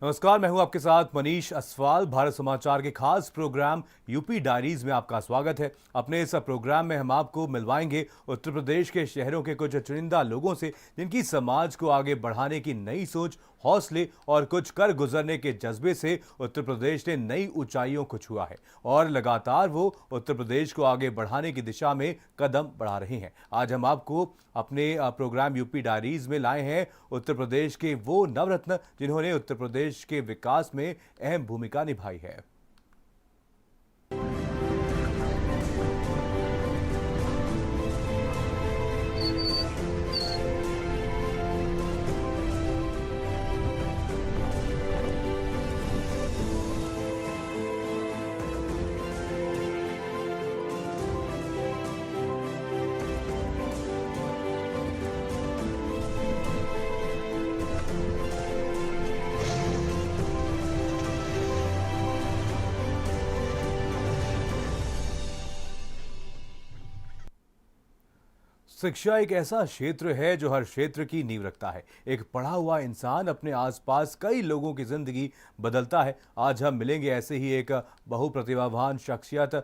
नमस्कार, मैं हूं आपके साथ मनीष असवाल। भारत समाचार के खास प्रोग्राम यूपी डायरीज में आपका स्वागत है। अपने इस प्रोग्राम में हम आपको मिलवाएंगे उत्तर प्रदेश के शहरों के कुछ चुनिंदा लोगों से, जिनकी समाज को आगे बढ़ाने की नई सोच, हौसले और कुछ कर गुजरने के जज्बे से उत्तर प्रदेश ने नई ऊंचाइयों को छुआ है और लगातार वो उत्तर प्रदेश को आगे बढ़ाने की दिशा में कदम बढ़ा रही हैं। आज हम आपको अपने प्रोग्राम यूपी डायरीज में लाए हैं उत्तर प्रदेश के वो नवरत्न जिन्होंने उत्तर प्रदेश के विकास में अहम भूमिका निभाई है। शिक्षा एक ऐसा क्षेत्र है जो हर क्षेत्र की नींव रखता है। एक पढ़ा हुआ इंसान अपने आसपास कई लोगों की जिंदगी बदलता है। आज हम मिलेंगे ऐसे ही एक बहुप्रतिभावान शख्सियत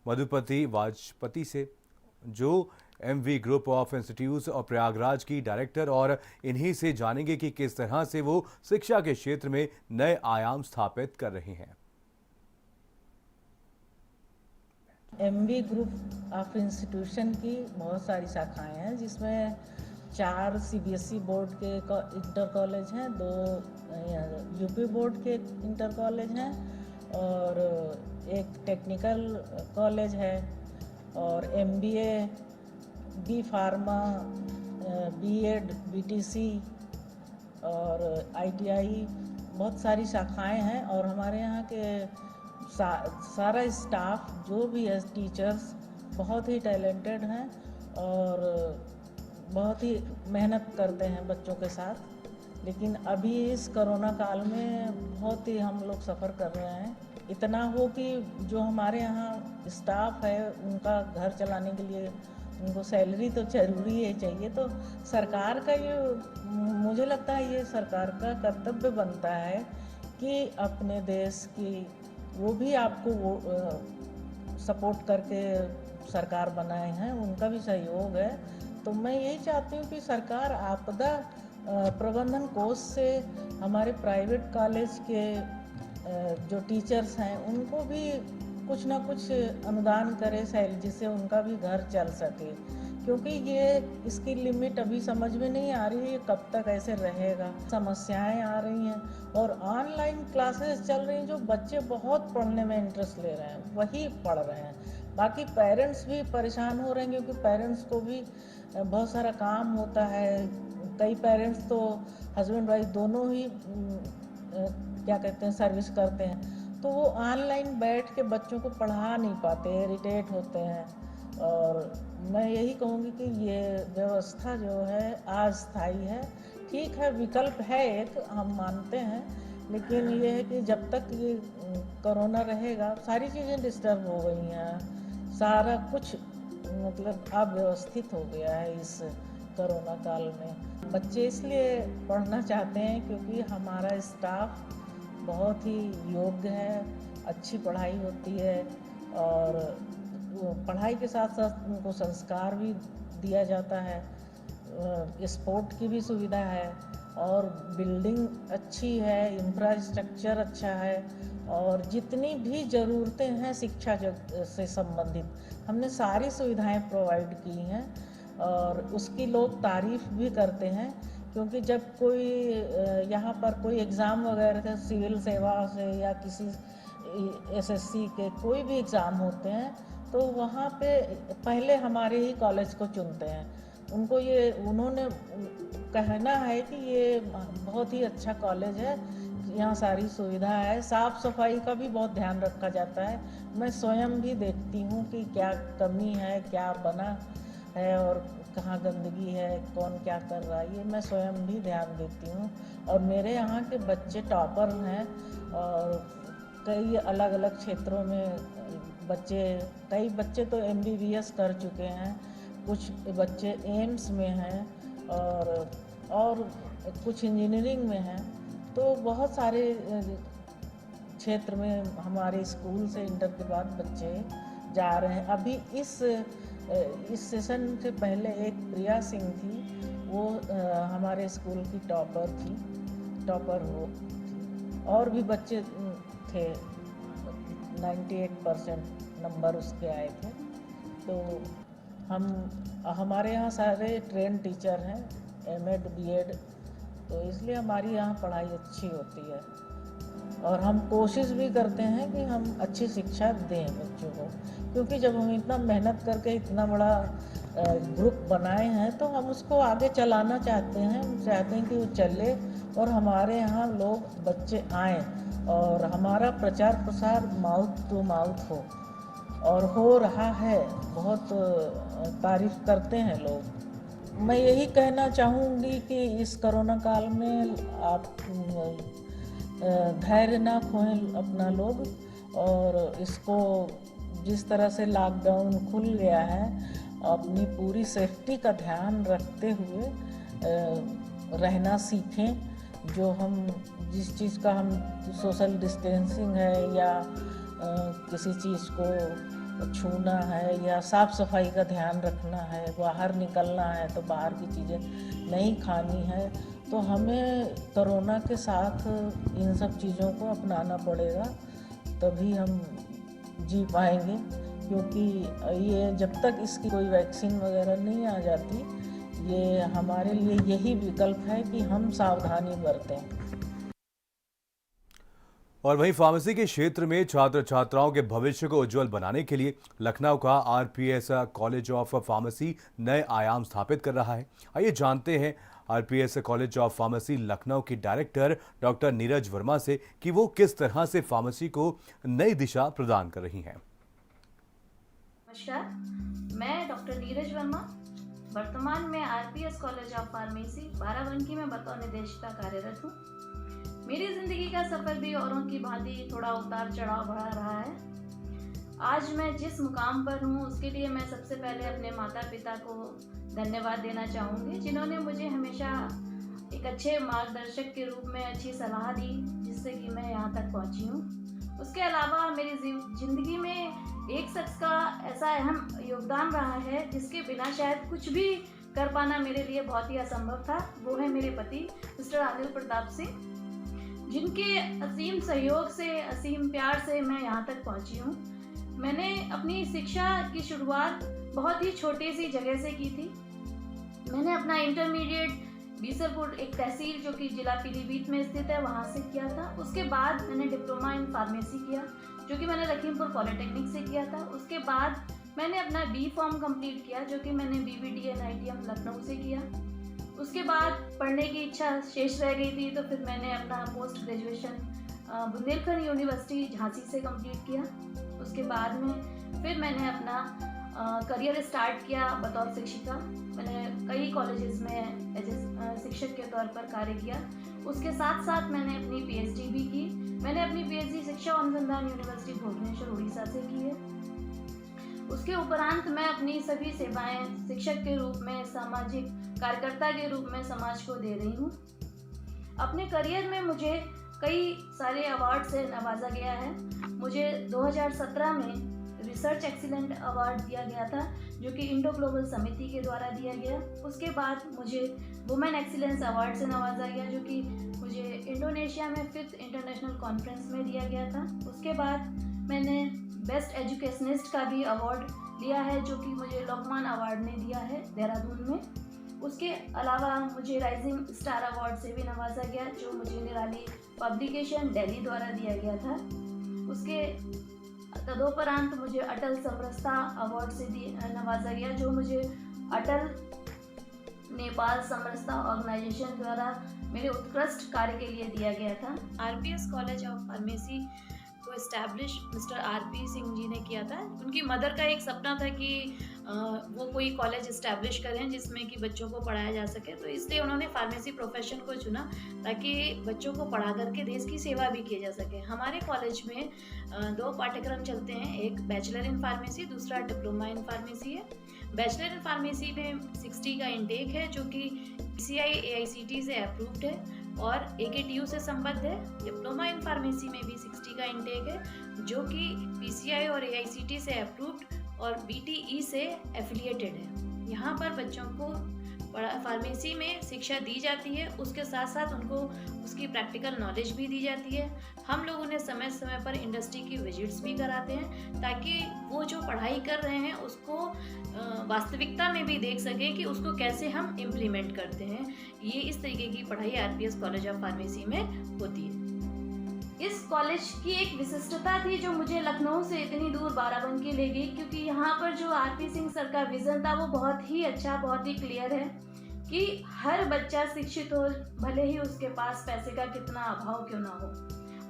मधुपति वाजपेयी से, जो एमवी ग्रुप ऑफ इंस्टीट्यूट्स और प्रयागराज की डायरेक्टर, और इन्हीं से जानेंगे कि किस तरह से वो शिक्षा के क्षेत्र में नए आयाम स्थापित कर रही हैं। एमवी ग्रुप ऑफ इंस्टीट्यूशन की बहुत सारी शाखाएं हैं, जिसमें 4 सीबीएसई बोर्ड के इंटर कॉलेज हैं, 2 यूपी बोर्ड के इंटर कॉलेज हैं और एक टेक्निकल कॉलेज है, और MBA, B pharma, BEd, BTC और आईटीआई, बहुत सारी शाखाएं हैं। और हमारे यहाँ के सारा स्टाफ जो भी है, टीचर्स बहुत ही टैलेंटेड हैं और बहुत ही मेहनत करते हैं बच्चों के साथ। लेकिन अभी इस कोरोना काल में बहुत ही हम लोग सफ़र कर रहे हैं। इतना हो कि जो हमारे यहाँ स्टाफ है, उनका घर चलाने के लिए उनको सैलरी तो जरूरी है, चाहिए। तो सरकार का ये, मुझे लगता है ये सरकार का कर्तव्य बनता है कि अपने देश की वो भी आपको सपोर्ट करके सरकार बनाए हैं, उनका भी सहयोग है। तो मैं यही चाहती हूँ कि सरकार आपदा प्रबंधन कोष से हमारे प्राइवेट कॉलेज के जो टीचर्स हैं उनको भी कुछ ना कुछ अनुदान करे, जिससे उनका भी घर चल सके। क्योंकि ये इसकी लिमिट अभी समझ में नहीं आ रही है, कब तक ऐसे रहेगा। समस्याएं आ रही हैं और ऑनलाइन क्लासेस चल रही हैं, जो बच्चे बहुत पढ़ने में इंटरेस्ट ले रहे हैं वही पढ़ रहे हैं। बाकी पेरेंट्स भी परेशान हो रहे हैं, क्योंकि पेरेंट्स को भी बहुत सारा काम होता है। कई पेरेंट्स तो हस्बैंड वाइफ दोनों ही क्या कहते हैं, सर्विस करते हैं, तो वो ऑनलाइन बैठ के बच्चों को पढ़ा नहीं पाते, इरिटेट होते हैं। और मैं यही कहूँगी कि ये व्यवस्था जो है अस्थायी है। ठीक है, विकल्प है एक, हम मानते हैं, लेकिन ये है कि जब तक ये कोरोना रहेगा, सारी चीज़ें डिस्टर्ब हो गई हैं, सारा कुछ मतलब अव्यवस्थित हो गया है इस कोरोना काल में। बच्चे इसलिए पढ़ना चाहते हैं क्योंकि हमारा स्टाफ बहुत ही योग्य है, अच्छी पढ़ाई होती है और पढ़ाई के साथ साथ उनको संस्कार भी दिया जाता है, स्पोर्ट की भी सुविधा है और बिल्डिंग अच्छी है, इंफ्रास्ट्रक्चर अच्छा है और जितनी भी ज़रूरतें हैं शिक्षा से संबंधित हमने सारी सुविधाएं प्रोवाइड की हैं। और उसकी लोग तारीफ़ भी करते हैं, क्योंकि जब कोई यहाँ पर कोई एग्ज़ाम वगैरह सिविल सेवा से या किसी एसएससी के कोई भी एग्ज़ाम होते हैं, तो वहाँ पे पहले हमारे ही कॉलेज को चुनते हैं। उनको ये, उन्होंने कहना है कि ये बहुत ही अच्छा कॉलेज है, यहाँ सारी सुविधा है, साफ़ सफाई का भी बहुत ध्यान रखा जाता है। मैं स्वयं भी देखती हूँ कि क्या कमी है, क्या बना है और कहाँ गंदगी है, कौन क्या कर रहा है, ये मैं स्वयं भी ध्यान देती हूँ। और मेरे यहाँ के बच्चे टॉपर हैं और कई अलग अलग क्षेत्रों में कई बच्चे तो एमबीबीएस कर चुके हैं, कुछ बच्चे एम्स में हैं और कुछ इंजीनियरिंग में हैं। तो बहुत सारे क्षेत्र में हमारे स्कूल से इंटर के बाद बच्चे जा रहे हैं। अभी इस सेशन से पहले एक प्रिया सिंह थी, वो हमारे स्कूल की टॉपर हो थी। और भी बच्चे थे, 98% नंबर उसके आए थे। तो हमारे यहाँ सारे ट्रेन टीचर हैं, एमएड बीएड, तो इसलिए हमारी यहाँ पढ़ाई अच्छी होती है। और हम कोशिश भी करते हैं कि हम अच्छी शिक्षा दें बच्चों को, क्योंकि जब हम इतना मेहनत करके इतना बड़ा ग्रुप बनाए हैं तो हम उसको आगे चलाना चाहते हैं। हम चाहते हैं कि वो चले और हमारे यहाँ लोग बच्चे आएँ और हमारा प्रचार प्रसार माउथ टू माउथ हो, और हो रहा है। बहुत तारीफ करते हैं लोग। मैं यही कहना चाहूँगी कि इस कोरोना काल में आप धैर्य ना खोएं अपना लोग, और इसको जिस तरह से लॉकडाउन खुल गया है, अपनी पूरी सेफ्टी का ध्यान रखते हुए रहना सीखें। जो हम जिस चीज़ का हम सोशल डिस्टेंसिंग है या किसी चीज़ को छूना है या साफ़ सफाई का ध्यान रखना है, बाहर निकलना है तो बाहर की चीज़ें नहीं खानी है, तो हमें कोरोना के साथ इन सब चीज़ों को अपनाना पड़ेगा, तभी हम जी पाएंगे। क्योंकि ये जब तक इसकी कोई वैक्सीन वगैरह नहीं आ जाती, ये हमारे लिए यही विकल्प है कि हम सावधानी बरतें। और वहीं फार्मेसी के क्षेत्र में छात्र छात्राओं के भविष्य को उज्जवल बनाने के लिए लखनऊ का आरपीएस कॉलेज ऑफ फार्मेसी नए आयाम स्थापित कर रहा है। आइए जानते हैं RPS college of pharmacy Lucknow की डायरेक्टर डॉक्टर नीरज वर्मा से कि वो किस तरह से फार्मेसी को नई दिशा प्रदान कर रही हैं। नमस्कार, मैं डॉक्टर नीरज वर्मा वर्तमान में RPS college of pharmacy Barabanki में बतौर निदेशिका कार्यरत हूँ। मेरी ज़िंदगी का सफ़र भी औरों की भांति थोड़ा उतार चढ़ाव भरा रहा है। आज मैं जिस मुकाम पर हूँ उसके लिए मैं सबसे पहले अपने माता पिता को धन्यवाद देना चाहूँगी, जिन्होंने मुझे हमेशा एक अच्छे मार्गदर्शक के रूप में अच्छी सलाह दी, जिससे कि मैं यहाँ तक पहुँची हूँ। उसके अलावा मेरी ज़िंदगी में एक शख्स का ऐसा अहम योगदान रहा है जिसके बिना शायद कुछ भी कर पाना मेरे लिए बहुत ही असंभव था। वो है मेरे पति मिस्टर अनिल प्रताप सिंह, जिनके असीम सहयोग से, असीम प्यार से मैं यहाँ तक पहुँची हूँ। मैंने अपनी शिक्षा की शुरुआत बहुत ही छोटी सी जगह से की थी। मैंने अपना इंटरमीडिएट बीसलपुर, एक तहसील जो कि जिला पीलीभीत में स्थित है, वहाँ से किया था। उसके बाद मैंने डिप्लोमा इन फार्मेसी किया, जो कि मैंने लखीमपुर पॉलिटेक्निक से किया था। उसके बाद मैंने अपना बी फॉर्म कंप्लीट किया, जो कि मैंने BBDN ITM लखनऊ से किया। उसके बाद पढ़ने की इच्छा शेष रह गई थी, तो फिर मैंने अपना post graduation Bundelkhand university Jhansi से कंप्लीट किया। उसके बाद में फिर मैंने अपना करियर स्टार्ट किया बतौर शिक्षिका। मैंने कई कॉलेजेस में एज ए शिक्षक के तौर पर कार्य किया। उसके साथ साथ मैंने अपनी PhD भी की। मैंने अपनी PhD शिक्षा अनुसंधान यूनिवर्सिटी भुवनेश्वर उड़ीसा से की है। उसके उपरांत मैं अपनी सभी सेवाएं शिक्षक के रूप में, सामाजिक कार्यकर्ता के रूप में समाज को दे रही हूँ। अपने करियर में मुझे कई सारे अवार्ड से नवाजा गया है। मुझे 2017 में रिसर्च एक्सीलेंट अवार्ड दिया गया था, जो कि इंडो ग्लोबल समिति के द्वारा दिया गया। उसके बाद मुझे वुमेन एक्सीलेंस अवार्ड से नवाजा गया, जो कि मुझे इंडोनेशिया में 5th इंटरनेशनल कॉन्फ्रेंस में दिया गया था। उसके बाद मैंने बेस्ट एजुकेशनिस्ट का भी अवार्ड लिया है, जो कि मुझे लोकमान अवार्ड ने दिया है देहरादून में। उसके अलावा मुझे राइजिंग स्टार अवार्ड से भी नवाजा गया, जो मुझे निराली पब्लिकेशन दिल्ली द्वारा दिया गया था। उसके तदोपरांत मुझे अटल समरसता अवार्ड से नवाजा गया, जो मुझे अटल नेपाल समरसता ऑर्गेनाइजेशन द्वारा मेरे उत्कृष्ट कार्य के लिए दिया गया था। आरपीएस कॉलेज ऑफ फार्मेसी को establish mister RP Singh ji ने किया था। उनकी मदर का एक सपना था कि वो कोई कॉलेज इस्टेब्लिश करें जिसमें कि बच्चों को पढ़ाया जा सके, तो इसलिए उन्होंने फार्मेसी प्रोफेशन को चुना ताकि बच्चों को पढ़ा करके देश की सेवा भी की जा सके। हमारे कॉलेज में 2 पाठ्यक्रम चलते हैं, एक बैचलर इन फार्मेसी, दूसरा डिप्लोमा इन फार्मेसी है। बैचलर इन फार्मेसी में 60 का इंटेक है, जो कि PCI AICTE से अप्रूव्ड है। और AKTU से संबद्ध है। डिप्लोमा इन फार्मेसी में भी 60 का इंटेक है, जो कि PCI और AICT से अप्रूव्ड और BTE से एफिलिएटेड है। यहाँ पर बच्चों को फार्मेसी में शिक्षा दी जाती है, उसके साथ साथ उनको उसकी प्रैक्टिकल नॉलेज भी दी जाती है। हम लोग उन्हें समय समय पर इंडस्ट्री की विजिट्स भी कराते हैं, ताकि वो जो पढ़ाई कर रहे हैं उसको वास्तविकता में भी देख सकें कि उसको कैसे हम इम्प्लीमेंट करते हैं। ये इस तरीके की पढ़ाई RPS कॉलेज ऑफ फार्मेसी में होती है। इस कॉलेज की एक विशिष्टता थी जो मुझे लखनऊ से इतनी दूर बाराबंकी ले गई, क्योंकि यहाँ पर जो RP सिंह सर का विज़न था वो बहुत ही अच्छा, बहुत ही क्लियर है कि हर बच्चा शिक्षित हो, भले ही उसके पास पैसे का कितना अभाव क्यों ना हो।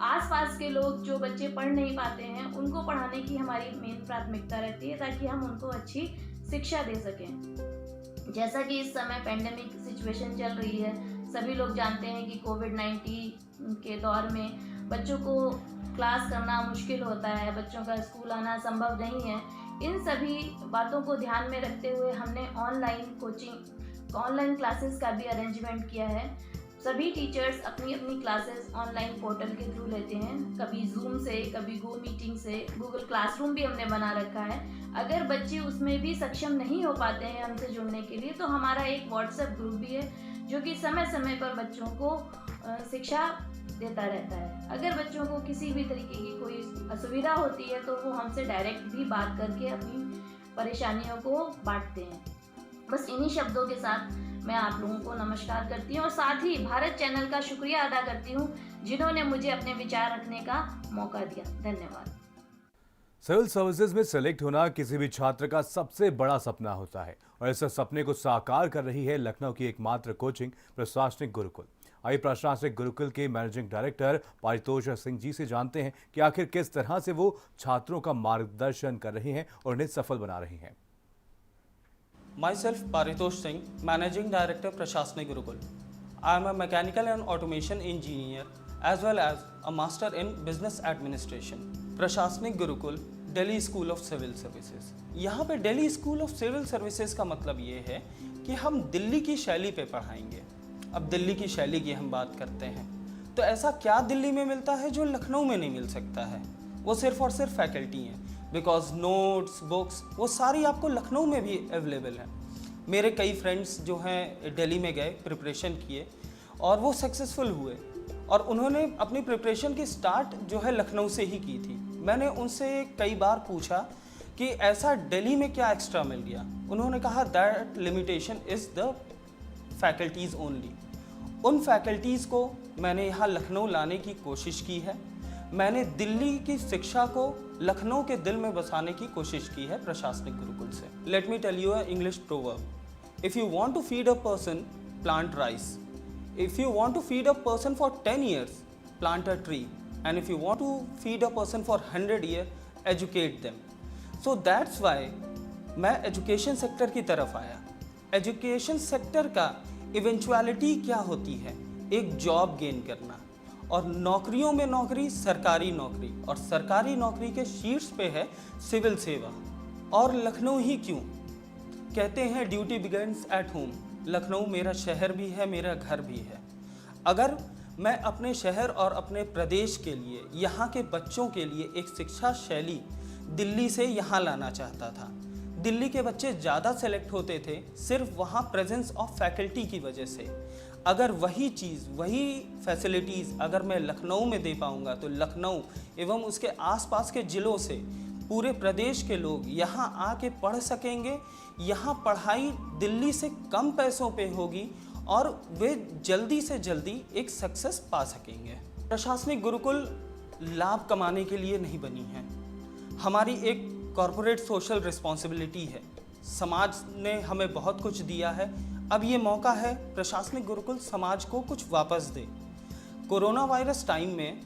आसपास के लोग जो बच्चे पढ़ नहीं पाते हैं उनको पढ़ाने की हमारी मेन प्राथमिकता रहती है, ताकि हम उनको अच्छी शिक्षा दे सकें। जैसा कि इस समय पेंडेमिक सिचुएशन चल रही है, सभी लोग जानते हैं कि कोविड-19 के दौर में बच्चों को क्लास करना मुश्किल होता है, बच्चों का स्कूल आना संभव नहीं है। इन सभी बातों को ध्यान में रखते हुए हमने ऑनलाइन क्लासेस का भी अरेंजमेंट किया है। सभी टीचर्स अपनी अपनी क्लासेस ऑनलाइन पोर्टल के थ्रू लेते हैं, कभी जूम से, कभी गो मीटिंग से। गूगल क्लासरूम भी हमने बना रखा है। अगर बच्चे उसमें भी सक्षम नहीं हो पाते हैं हमसे जुड़ने के लिए, तो हमारा एक व्हाट्सएप ग्रुप भी है जो कि समय समय पर बच्चों को शिक्षा देता रहता है। अगर बच्चों को किसी भी तरीके की कोई असुविधा होती है तो वो हमसे डायरेक्ट भी बात करके अपनी परेशानियों को बांटते हैं। बस इन्हीं शब्दों के साथ मैं आप लोगों को नमस्कार करती हूँ और साथ ही भारत चैनल का शुक्रिया अदा करती हूँ, जिन्होंने मुझे अपने विचार रखने का मौका दिया। धन्यवाद। सिविल सर्विसेज में सेलेक्ट होना किसी भी छात्र का सबसे बड़ा सपना होता है और इस सपने को साकार कर रही है लखनऊ की एकमात्र कोचिंग प्रशासनिक गुरुकुल। आइए प्रशासनिक गुरुकुल के मैनेजिंग डायरेक्टर पारितोष सिंह जी से जानते हैं कि आखिर किस तरह से वो छात्रों का मार्गदर्शन कर रहे हैं और उन्हें सफल बना रहे हैं। Myself Paritosh Singh, Managing Director Prashasnik Gurukul. I am a mechanical and automation engineer as well as a master in business administration. Prashasnik Gurukul, Delhi School of Civil Services. यहाँ पे Delhi School of Civil Services का मतलब ये है कि हम दिल्ली की शैली पे पढ़ाएंगे। अब दिल्ली की शैली की हम बात करते हैं तो ऐसा क्या दिल्ली में मिलता है जो लखनऊ में नहीं मिल सकता है? वो सिर्फ और सिर्फ फैकल्टी हैं, बिकॉज नोट्स, बुक्स वो सारी आपको लखनऊ में भी अवेलेबल है। मेरे कई फ्रेंड्स जो हैं दिल्ली में गए, प्रिपरेशन किए और वो सक्सेसफुल हुए और उन्होंने अपनी प्रिपरेशन की स्टार्ट जो है लखनऊ से ही की थी। मैंने उनसे कई बार पूछा कि ऐसा दिल्ली में क्या एक्स्ट्रा मिल गया। उन्होंने कहा that limitation is the faculties only. उन फैकल्टीज़ को मैंने यहाँ लखनऊ लाने की कोशिश की है। मैंने दिल्ली की शिक्षा को लखनऊ के दिल में बसाने की कोशिश की है प्रशासनिक गुरुकुल से। Let me tell you a English proverb, if you want to feed a person plant rice, if you want to feed a person for 10 years plant a tree, and if you want to feed a person for 100 years educate them. So that's why मैं education sector की तरफ आया। Education sector का eventuality क्या होती है? एक job gain करना, और नौकरियों में नौकरी सरकारी नौकरी, और सरकारी नौकरी के शीर्ष पे है सिविल सेवा। और लखनऊ ही क्यों? कहते हैं duty begins at home. Lucknow मेरा शहर भी है, मेरा घर भी है। अगर मैं अपने शहर और अपने प्रदेश के लिए, यहाँ के बच्चों के लिए एक शिक्षा शैली दिल्ली से यहाँ लाना चाहता था। दिल्ली के बच्चे ज़्यादा सेलेक्ट होते थे सिर्फ वहाँ प्रेजेंस ऑफ फैकल्टी की वजह से। अगर वही चीज़, वही फैसिलिटीज़ अगर मैं लखनऊ में दे पाऊँगा तो लखनऊ एवं उसके आसपास के ज़िलों से पूरे प्रदेश के लोग यहाँ आके पढ़ सकेंगे। यहाँ पढ़ाई दिल्ली से कम पैसों पे होगी और वे जल्दी से जल्दी एक सक्सेस पा सकेंगे। प्रशासनिक गुरुकुल लाभ कमाने के लिए नहीं बनी है। हमारी एक कॉरपोरेट सोशल रिस्पॉन्सिबिलिटी है। समाज ने हमें बहुत कुछ दिया है, अब ये मौका है प्रशासनिक गुरुकुल समाज को कुछ वापस दे। कोरोना वायरस टाइम में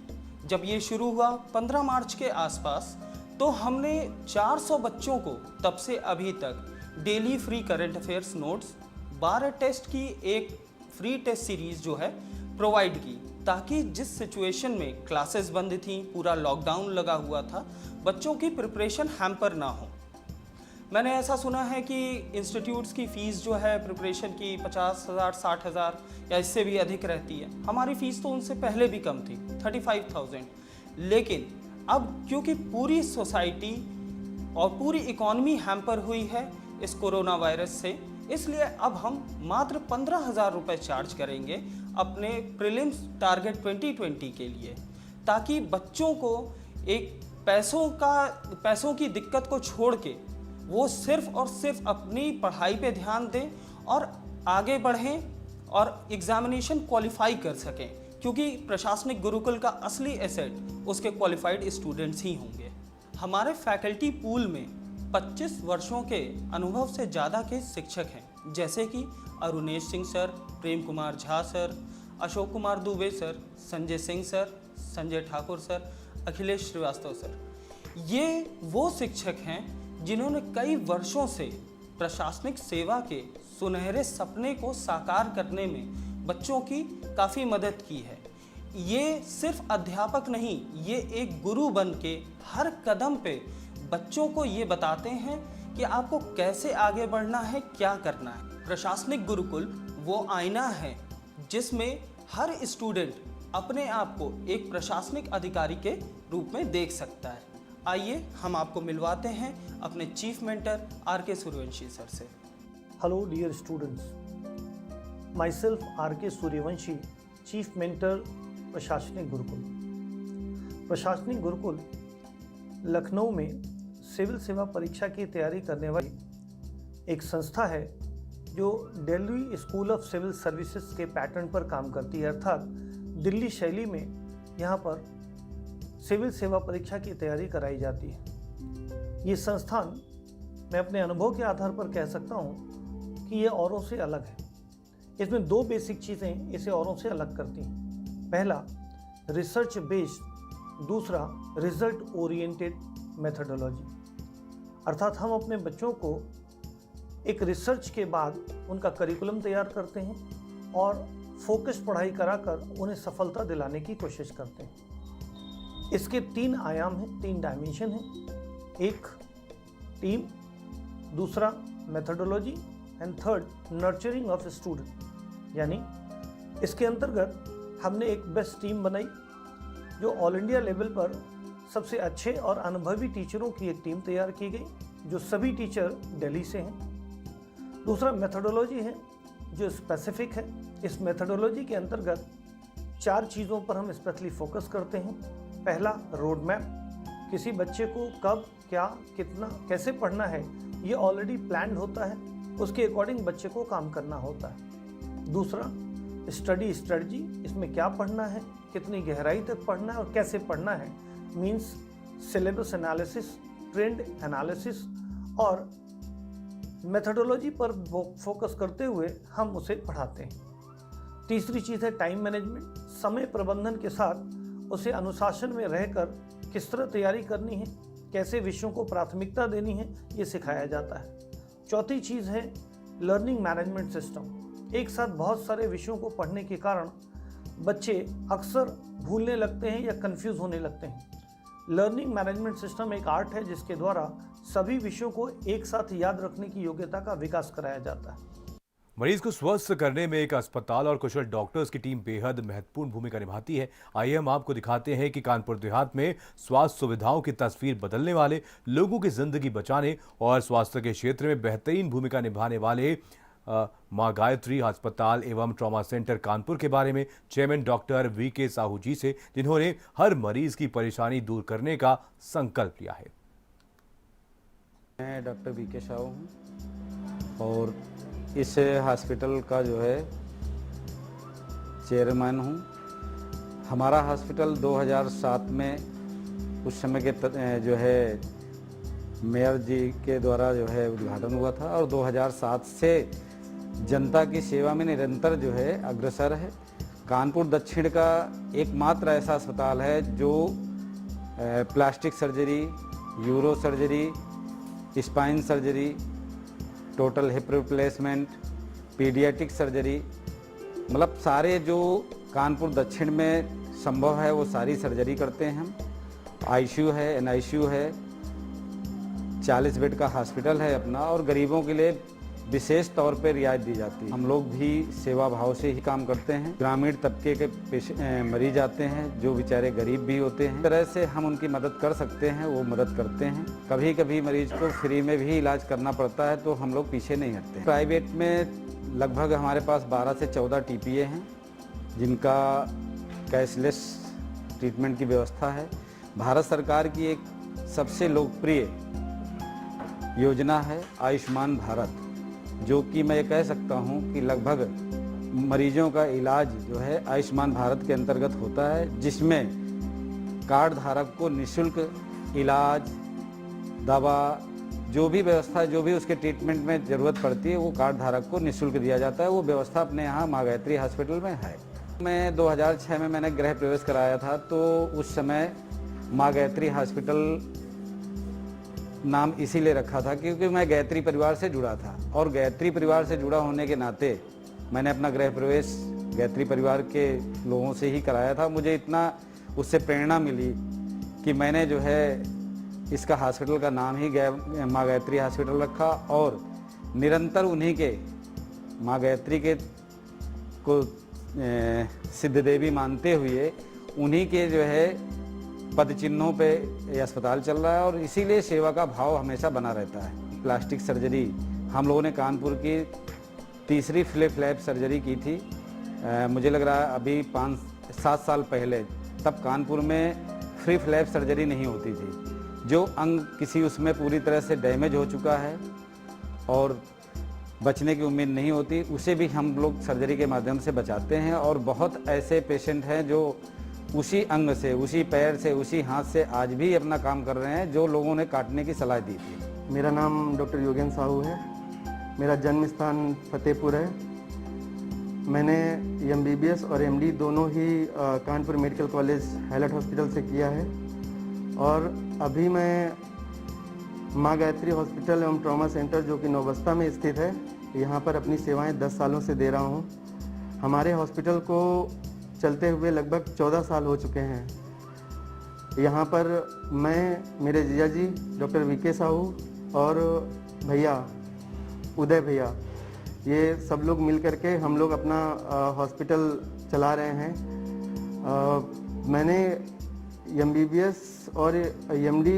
जब ये शुरू हुआ 15 मार्च के आसपास, तो हमने 400 बच्चों को तब से अभी तक daily free current affairs notes, 12 test की एक फ्री टेस्ट सीरीज़ जो है प्रोवाइड की, ताकि जिस सिचुएशन में क्लासेस बंद थी, पूरा लॉकडाउन लगा हुआ था, बच्चों की प्रिपरेशन हैम्पर ना हो। मैंने ऐसा सुना है कि इंस्टीट्यूट्स की फ़ीस जो है प्रिपरेशन की 50,000 60,000 या इससे भी अधिक रहती है। हमारी फ़ीस तो उनसे पहले भी कम थी, 35,000। लेकिन अब क्योंकि पूरी सोसाइटी और पूरी इकॉनमी हैम्पर हुई है इस कोरोना वायरस से, इसलिए अब हम मात्र 15,000 रुपये चार्ज करेंगे अपने प्रीलिम्स टारगेट 2020 के लिए, ताकि बच्चों को एक पैसों की दिक्कत को छोड़ के वो सिर्फ और सिर्फ अपनी पढ़ाई पे ध्यान दें और आगे बढ़ें और एग्जामिनेशन क्वालिफाई कर सकें, क्योंकि प्रशासनिक गुरुकुल का असली एसेट उसके क्वालिफाइड स्टूडेंट्स ही होंगे। हमारे फैकल्टी पूल में 25 वर्षों के अनुभव से ज़्यादा के शिक्षक हैं, जैसे कि Arunesh Singh sir, Prem Kumar Jha sir, Ashok Kumar Dubey sir, Sanjay Singh sir, Sanjay Thakur sir, Akhilesh Srivastava sir. ये वो शिक्षक हैं जिन्होंने कई वर्षों से प्रशासनिक सेवा के सुनहरे सपने को साकार करने में बच्चों की काफ़ी मदद की है। ये सिर्फ अध्यापक नहीं, ये एक गुरु बन के हर कदम पे बच्चों को ये बताते हैं कि आपको कैसे आगे बढ़ना है, क्या करना है। प्रशासनिक गुरुकुल वो आईना है जिसमें हर स्टूडेंट अपने आप को एक प्रशासनिक अधिकारी के रूप में देख सकता है। आइए हम आपको मिलवाते हैं अपने chief mentor R K. Suryavanshi sir से। Hello dear students, myself R.K. Suryavanshi, chief mentor Prashasanik Gurukul. प्रशासनिक गुरुकुल लखनऊ में सिविल सेवा परीक्षा की तैयारी करने वाली एक संस्था है जो Delhi school of civil services के पैटर्न पर काम करती है, अर्थात दिल्ली शैली में यहाँ पर सिविल सेवा परीक्षा की तैयारी कराई जाती है। ये संस्थान मैं अपने अनुभव के आधार पर कह सकता हूँ कि ये औरों से अलग है। इसमें दो बेसिक चीज़ें इसे औरों से अलग करती हैं। पहला रिसर्च बेस्ड, दूसरा रिजल्ट ओरिएंटेड मेथडोलॉजी। अर्थात हम अपने बच्चों को एक रिसर्च के बाद उनका करिकुलम तैयार करते हैं और फोकस पढ़ाई कराकर उन्हें सफलता दिलाने की कोशिश करते हैं। इसके 3 आयाम हैं, 3 डायमेंशन हैं। एक टीम, दूसरा methodology and third nurturing of student. यानी इसके अंतर्गत हमने एक बेस्ट टीम बनाई जो ऑल इंडिया लेवल पर सबसे अच्छे और अनुभवी टीचरों की एक टीम तैयार की गई जो सभी टीचर दिल्ली से हैं। दूसरा मेथडोलॉजी है जो स्पेसिफिक है। इस मेथडोलॉजी के अंतर्गत 4 चीज़ों पर हम स्पेशली फोकस करते हैं। पहला रोड मैप, किसी बच्चे को कब, क्या, कितना, कैसे पढ़ना है ये ऑलरेडी प्लान्ड होता है, उसके अकॉर्डिंग बच्चे को काम करना होता है। दूसरा स्टडी स्ट्रेटजी, इसमें क्या पढ़ना है, कितनी गहराई तक पढ़ना है और कैसे पढ़ना है, means syllabus analysis, trend analysis और मेथडोलॉजी पर फोकस करते हुए हम उसे पढ़ाते हैं। तीसरी चीज़ है टाइम मैनेजमेंट, समय प्रबंधन के साथ उसे अनुशासन में रहकर किस तरह तैयारी करनी है, कैसे विषयों को प्राथमिकता देनी है, ये सिखाया जाता है। चौथी चीज़ है लर्निंग मैनेजमेंट सिस्टम। एक साथ बहुत सारे विषयों को पढ़ने के कारण बच्चे अक्सर भूलने लगते हैं या कंफ्यूज होने लगते हैं। लर्निंग मैनेजमेंट सिस्टम एक आर्ट है जिसके द्वारा सभी विषयों को एक साथ याद रखने की योग्यता का विकास कराया जाता है। मरीज को स्वस्थ करने में एक अस्पताल और कुशल डॉक्टर्स की टीम बेहद महत्वपूर्ण भूमिका निभाती है। आइए हम आपको दिखाते हैं कि कानपुर देहात में स्वास्थ्य सुविधाओं की तस्वीर बदलने वाले, लोगों की जिंदगी बचाने और स्वास्थ्य के क्षेत्र में बेहतरीन भूमिका निभाने वाले मां गायत्री अस्पताल एवं ट्रॉमा सेंटर कानपुर के बारे में चेयरमैन डॉक्टर वी.के. साहू जी से, जिन्होंने हर मरीज की परेशानी दूर करने का संकल्प लिया है। मैं डॉक्टर वी.के. साहू हूँ और इस हॉस्पिटल का जो है चेयरमैन हूँ। हमारा हॉस्पिटल 2007 में उस समय के जो है मेयर जी के द्वारा जो है उद्घाटन हुआ था और 2007 से जनता की सेवा में निरंतर जो है अग्रसर है। कानपुर दक्षिण का एकमात्र ऐसा अस्पताल है जो plastic surgery, euro surgery, spine surgery, total hip replacement, paediatric surgery, मतलब सारे जो कानपुर दक्षिण में संभव है वो सारी सर्जरी करते हैं हम। आईसीयू है, एनआईसीयू है, 40 बेड का हॉस्पिटल है अपना, और गरीबों के लिए विशेष तौर पे रियायत दी जाती है। हम लोग भी सेवा भाव से ही काम करते हैं। ग्रामीण तबके के मरीज आते हैं जो बेचारे गरीब भी होते हैं, इस तरह से हम उनकी मदद कर सकते हैं वो मदद करते हैं। कभी कभी मरीज को फ्री में भी इलाज करना पड़ता है तो हम लोग पीछे नहीं हटते। प्राइवेट में लगभग हमारे पास 12 से 14 TPA हैं जिनका कैशलेस ट्रीटमेंट की व्यवस्था है। भारत सरकार की एक सबसे लोकप्रिय योजना है आयुष्मान भारत, जो कि मैं ये कह सकता हूँ कि लगभग मरीजों का इलाज जो है आयुष्मान भारत के अंतर्गत होता है, जिसमें कार्ड धारक को निःशुल्क इलाज, दवा, जो भी व्यवस्था, जो भी उसके ट्रीटमेंट में ज़रूरत पड़ती है वो कार्ड धारक को निःशुल्क दिया जाता है। वो व्यवस्था अपने यहाँ माँ गायत्री हॉस्पिटल में है। मैं 2006 में मैंने गृह प्रवेश कराया था, तो उस समय माँ गायत्री हॉस्पिटल नाम इसीलिए रखा था क्योंकि मैं गायत्री परिवार से जुड़ा था, और गायत्री परिवार से जुड़ा होने के नाते मैंने अपना गृह प्रवेश गायत्री परिवार के लोगों से ही कराया था। मुझे इतना उससे प्रेरणा मिली कि मैंने जो है इसका हॉस्पिटल का नाम ही माँ गायत्री हॉस्पिटल रखा, और निरंतर उन्हीं के माँ गायत्री के को सिद्ध देवी मानते हुए उन्हीं के जो है पद चिन्हों पे ये अस्पताल चल रहा है, और इसीलिए सेवा का भाव हमेशा बना रहता है। प्लास्टिक सर्जरी हम लोगों ने कानपुर की तीसरी फ्लैप सर्जरी की थी। मुझे लग रहा है अभी 5-7 साल पहले, तब कानपुर में फ्री फ्लैप सर्जरी नहीं होती थी। जो अंग किसी उसमें पूरी तरह से डैमेज हो चुका है और बचने की उम्मीद नहीं होती, उसे भी हम लोग सर्जरी के माध्यम से बचाते हैं। और बहुत ऐसे पेशेंट हैं जो उसी अंग से, उसी पैर से, उसी हाथ से आज भी अपना काम कर रहे हैं जो लोगों ने काटने की सलाह दी थी। मेरा नाम डॉक्टर योगेंद्र साहू है। मेरा जन्म स्थान फतेहपुर है। मैंने MBBS और MD दोनों ही Kanpur medical college Hallett hospital से किया है, और अभी मैं माँ गायत्री हॉस्पिटल एवं ट्रॉमा सेंटर जो कि नौबस्ता में स्थित है, यहाँ पर अपनी सेवाएं 10 सालों से दे रहा हूँ। हमारे हॉस्पिटल को चलते हुए लगभग 14 साल हो चुके हैं। यहाँ पर मैं, मेरे जीजा जी डॉक्टर VK साहू और भैया उदय भैया, ये सब लोग मिल करके हम लोग अपना हॉस्पिटल चला रहे हैं। मैंने MBBS और MD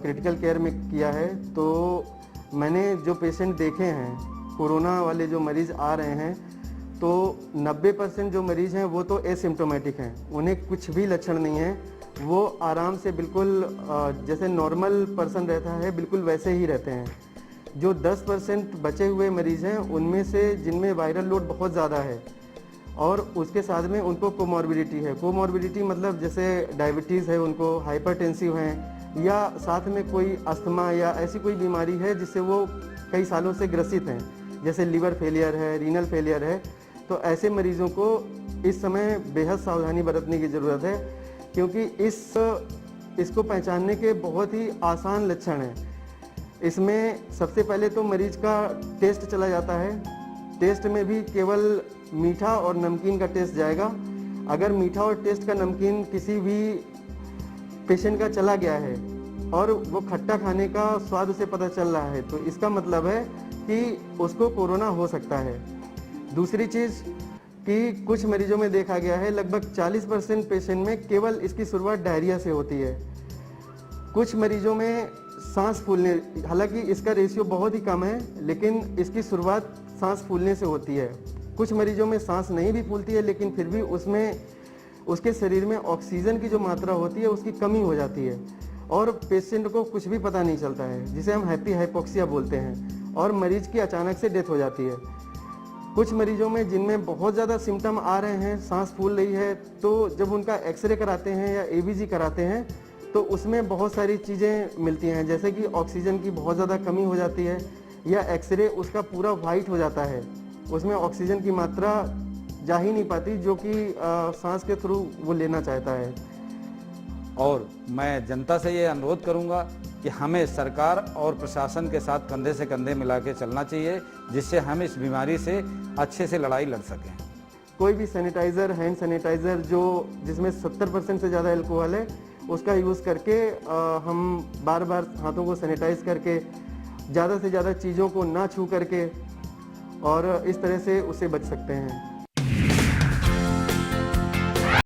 क्रिटिकल केयर में किया है, तो मैंने जो पेशेंट देखे हैं, कोरोना वाले जो मरीज़ आ रहे हैं, तो 90% जो मरीज़ हैं वो तो एसिम्प्टोमेटिक हैं, उन्हें कुछ भी लक्षण नहीं है, वो आराम से बिल्कुल जैसे नॉर्मल पर्सन रहता है बिल्कुल वैसे ही रहते हैं। जो 10% बचे हुए मरीज़ हैं उनमें से जिनमें वायरल लोड बहुत ज़्यादा है और उसके साथ में उनको कोमॉर्बिडिटी है। कोमॉर्बिडिटी मतलब जैसे डायबिटीज़ है, उनको हाइपरटेंसिव हैं, या साथ में कोई अस्थमा या ऐसी कोई बीमारी है जिससे वो कई सालों से ग्रसित हैं, जैसे लीवर फेलियर है, रीनल फेलियर है। तो ऐसे मरीज़ों को इस समय बेहद सावधानी बरतने की ज़रूरत है, क्योंकि इसको पहचानने के बहुत ही आसान लक्षण हैं। इसमें सबसे पहले तो मरीज का टेस्ट चला जाता है। टेस्ट में भी केवल मीठा और नमकीन का टेस्ट जाएगा। अगर मीठा और टेस्ट का नमकीन किसी भी पेशेंट का चला गया है और वो खट्टा खाने का स्वाद उसे पता चल रहा है, तो इसका मतलब है कि उसको कोरोना हो सकता है। दूसरी चीज़ कि कुछ मरीजों में देखा गया है लगभग 40% पेशेंट में केवल इसकी शुरुआत डायरिया से होती है। कुछ मरीजों में सांस फूलने, हालांकि इसका रेशियो बहुत ही कम है, लेकिन इसकी शुरुआत सांस फूलने से होती है। कुछ मरीजों में सांस नहीं भी फूलती है, लेकिन फिर भी उसमें उसके शरीर में ऑक्सीजन की जो मात्रा होती है उसकी कमी हो जाती है और पेशेंट को कुछ भी पता नहीं चलता है, जिसे हम हैप्पी हाइपोक्सिया बोलते हैं, और मरीज की अचानक से डेथ हो जाती है। कुछ मरीजों में जिनमें बहुत ज़्यादा सिम्टम आ रहे हैं, सांस फूल रही है, तो जब उनका एक्सरे कराते हैं या ABG कराते हैं तो उसमें बहुत सारी चीज़ें मिलती हैं, जैसे कि ऑक्सीजन की बहुत ज़्यादा कमी हो जाती है, या एक्सरे उसका पूरा वाइट हो जाता है, उसमें ऑक्सीजन की मात्रा जा ही नहीं पाती जो कि सांस के थ्रू वो लेना चाहता है। और मैं जनता से ये अनुरोध करूंगा कि हमें सरकार और प्रशासन के साथ कंधे से कंधे मिला के चलना चाहिए, जिससे हम इस बीमारी से अच्छे से लड़ाई लड़ सकें। कोई भी सैनिटाइज़र, हैंड सैनिटाइज़र जिसमें 70% से ज़्यादा एल्कोहल है, उसका यूज़ करके हम बार बार हाथों को सैनिटाइज करके ज़्यादा से ज़्यादा चीज़ों को ना छू करके और इस तरह से उससे बच सकते हैं।